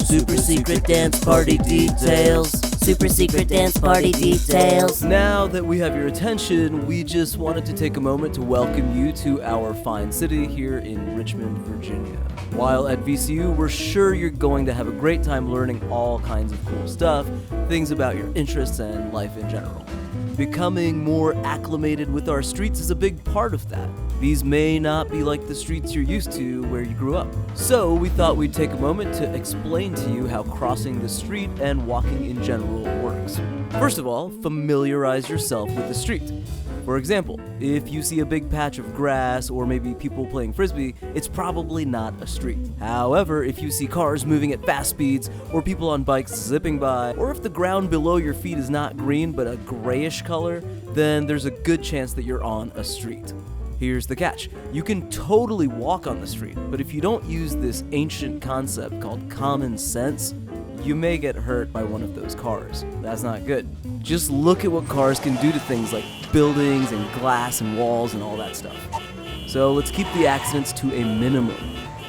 Super secret dance party details. Super secret dance party details. Now that we have your attention, we just wanted to take a moment to welcome you to our fine city here in Richmond, Virginia. While at VCU, we're sure you're going to have a great time learning all kinds of cool stuff, things about your interests and life in general. Becoming more acclimated with our streets is a big part of that. These may not be like the streets you're used to where you grew up. So we thought we'd take a moment to explain to you how crossing the street and walking in general works. First of all, familiarize yourself with the street. For example, if you see a big patch of grass or maybe people playing frisbee, it's probably not a street. However, if you see cars moving at fast speeds or people on bikes zipping by, or if the ground below your feet is not green but a grayish color, then there's a good chance that you're on a street. Here's the catch. You can totally walk on the street, but if you don't use this ancient concept called common sense, you may get hurt by one of those cars. That's not good. Just look at what cars can do to things like buildings and glass and walls and all that stuff. So let's keep the accidents to a minimum.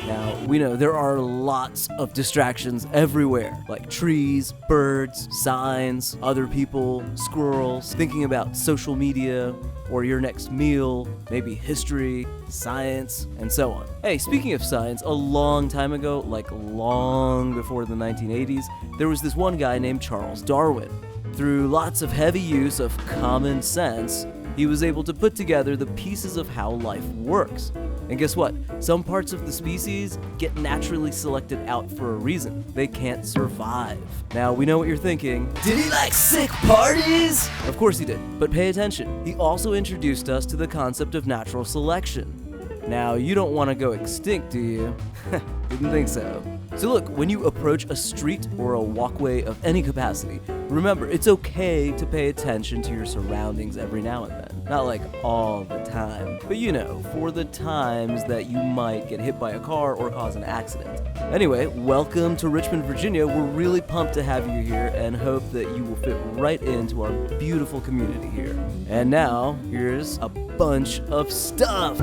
Now, we know there are lots of distractions everywhere, like trees, birds, signs, other people, squirrels, thinking about social media, or your next meal, maybe history, science, and so on. Hey, speaking of science, a long time ago, like long before the 1980s, there was this one guy named Charles Darwin. Through lots of heavy use of common sense, he was able to put together the pieces of how life works. And guess what? Some parts of the species get naturally selected out for a reason. They can't survive. Now, we know what you're thinking. Did he like sick parties? Of course he did, but pay attention. He also introduced us to the concept of natural selection. Now, you don't want to go extinct, do you? Didn't think so. So look, when you approach a street or a walkway of any capacity, remember, it's okay to pay attention to your surroundings every now and then. Not like all the time, but you know, for the times that you might get hit by a car or cause an accident. Anyway, welcome to Richmond, Virginia. We're really pumped to have you here and hope that you will fit right into our beautiful community here. And now, here's a bunch of stuff.